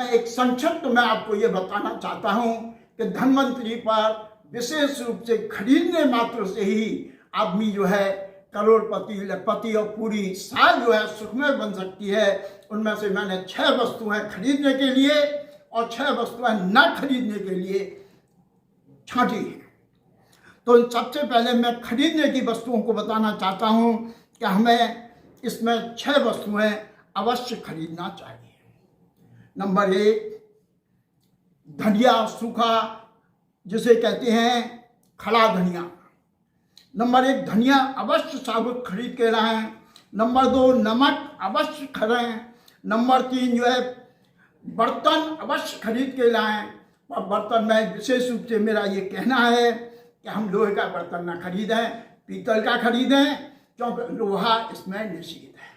एक संक्षिप्त में आपको ये बताना चाहता हूँ कि धन्वंतरी पर विशेष रूप से खरीदने मात्र से ही आदमी जो है करोड़पति, लखपति और पूरी साल जो है सुखमय बन सकती है। उनमें से मैंने 6 वस्तुएं खरीदने के लिए और 6 वस्तुएं न खरीदने के लिए छांटी हैं। तो सबसे पहले मैं खरीदने की वस्तुओं को बताना चाहता हूं कि हमें इसमें 6 वस्तुएं अवश्य खरीदना चाहिए। नंबर 1, धनिया सूखा, जिसे कहते हैं खड़ा धनिया। नंबर 1, धनिया अवश्य साबुत खरीद के लाएं। नंबर 2, नमक अवश्य खरीदें। नंबर 3 जो है बर्तन अवश्य खरीद के लाएं। और बर्तन में विशेष रूप से मेरा ये कहना है कि हम लोहे का बर्तन ना खरीदें, पीतल का खरीदें, क्योंकि लोहा इसमें निषेध है।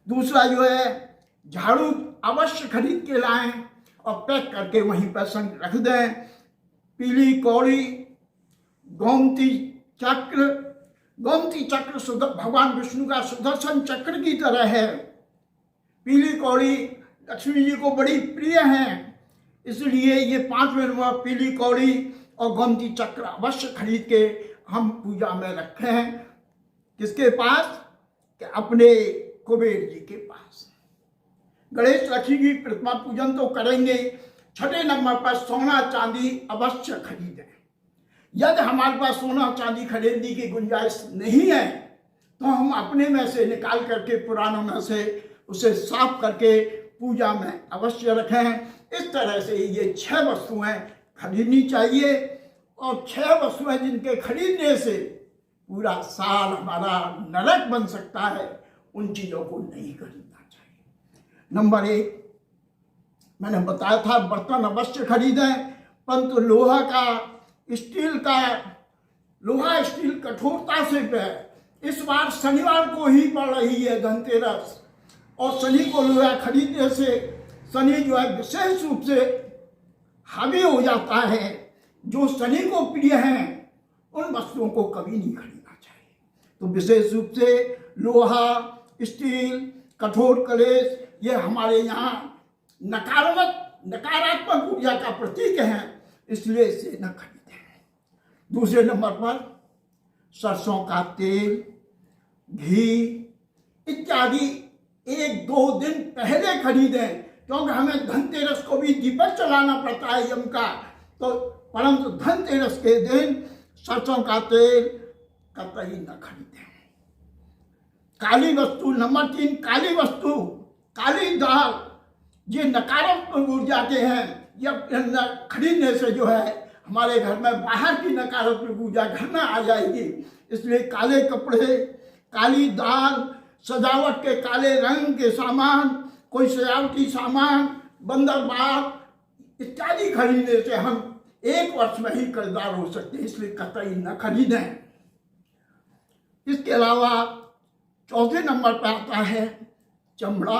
दूसरा जो है झाड़ू अवश्य खरीद के लाएं और पैक करके वहीं पर संग रख दें। पीली कौड़ी, गोमती चक्र भगवान विष्णु का सुदर्शन चक्र की तरह है। पीली कौड़ी लक्ष्मी जी को बड़ी प्रिय है, इसलिए ये 5वें नंबर पीली कौड़ी और गोमती चक्र अवश्य खरीद के हम पूजा में रखें। किसके पास? कि अपने कुबेर जी के पास। गणेश लक्ष्मी की प्रतिमा पूजन तो करेंगे। 6ठे नंबर पर सोना चांदी अवश्य खरीदें। यदि हमारे पास सोना चांदी खरीदने की गुंजाइश नहीं है तो हम अपने में से निकाल करके, पुरानों में से उसे साफ करके पूजा में अवश्य रखें। इस तरह से ये 6 वस्तुएं खरीदनी चाहिए और 6 वस्तुएं जिनके खरीदने से पूरा साल हमारा नरक बन सकता है, उन चीज़ों को नहीं खरीदना चाहिए। नंबर 1 मैंने बताया था बर्तन अवश्य खरीदें, परंतु लोहा का, स्टील का, लोहा स्टील कठोरता से है। इस बार शनिवार को ही पड़ रही है धनतेरस, और शनि को लोहा खरीदने से शनि जो है विशेष रूप से हावी हो जाता है। जो शनि को प्रिय हैं उन वस्तुओं को कभी नहीं खरीदना चाहिए। तो विशेष रूप से लोहा, स्टील, कठोर कलेश ये हमारे यहाँ नकारात्मक ऊर्जा का प्रतीक है, इसलिए इसे न खरीदें। दूसरे नंबर पर सरसों का तेल, घी इत्यादि 1-2 दिन पहले खरीदें, क्योंकि हमें धनतेरस को भी दीपक चलाना पड़ता है यम का। तो परंतु धनतेरस के दिन सरसों का तेल कतई न खरीदें। काली वस्तु, नंबर 3 काली वस्तु, काली दाल, ये नकारात्मक ऊर्जा के हैं। यह खरीदने से जो है हमारे घर में बाहर की नकारात्मक ऊर्जा घर में आ जाएगी। इसलिए काले कपड़े, काली दाल, सजावट के काले रंग के सामान, कोई सजावटी सामान, बंदर बाग इत्यादि खरीदने से हम 1 वर्ष में ही कर्जदार हो सकते हैं, इसलिए कतई न खरीदें। इसके अलावा चौथे नंबर पर आता है चमड़ा,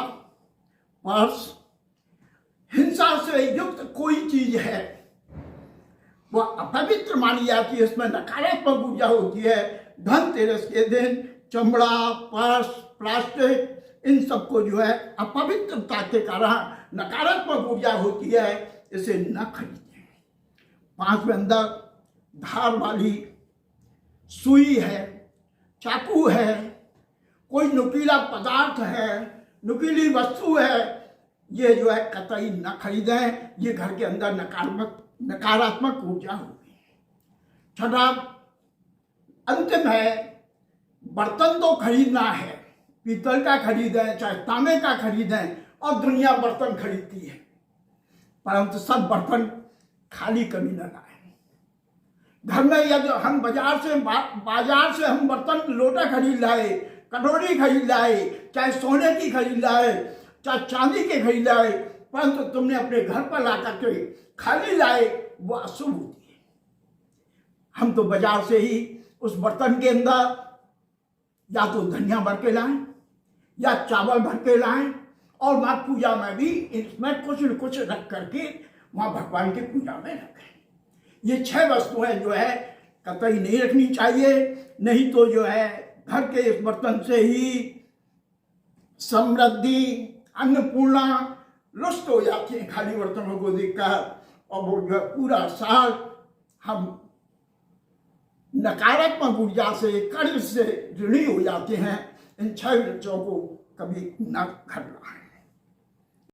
पर्स। हिंसा से युक्त कोई चीज है वह अपवित्र मानी जाती है, इसमें नकारात्मक ऊर्जा होती है। धनतेरस के दिन चमड़ा, पर्स, प्लास्टिक इन सबको जो है अपवित्रता के कारण नकारात्मक ऊर्जा होती है, इसे न खरीदें। 5वें अंदर धार वाली सुई है, चाकू है, कोई नुकीला पदार्थ है, नुकीली वस्तु है, ये जो है कतई न खरीदें। ये घर के अंदर नकारात्मक ऊर्जा होगी। 6ठा अंतिम है, बर्तन तो खरीदना है, पीतल का खरीदें चाहे तांबे का खरीदें, और दुनिया बर्तन खरीदती है, परंतु सब बर्तन खाली कभी न लाएं। घर में यदि हम बाजार से हम बर्तन, लोटा खरीद लाए, कटोरी खरीद लाए, चाहे सोने की खरीद लाए, चाहे चांदी के खरीद लाए, परंतु तुमने अपने घर पर ला करके खाली लाए, वो अशुभ होती है। हम तो बाजार से ही उस बर्तन के अंदर या तो धनिया भर के लाएं या चावल भर के लाएं, और माँ पूजा में भी इसमें कुछ न कुछ रख करके वहाँ भगवान की पूजा में रखें। ये 6 वस्तुएं जो है कतई नहीं रखनी चाहिए, नहीं तो जो है घर के इस बर्तन से ही समृद्धि, अन्नपूर्णा, लुष्ट हो जाते हैं खाली बर्तनों को देखकर, और वो जो है पूरा साल हम नकारात्मक ऊर्जा से, कर्ज से ऋणी हो जाते हैं। इन 6 वृक्षों को कभी न करना है।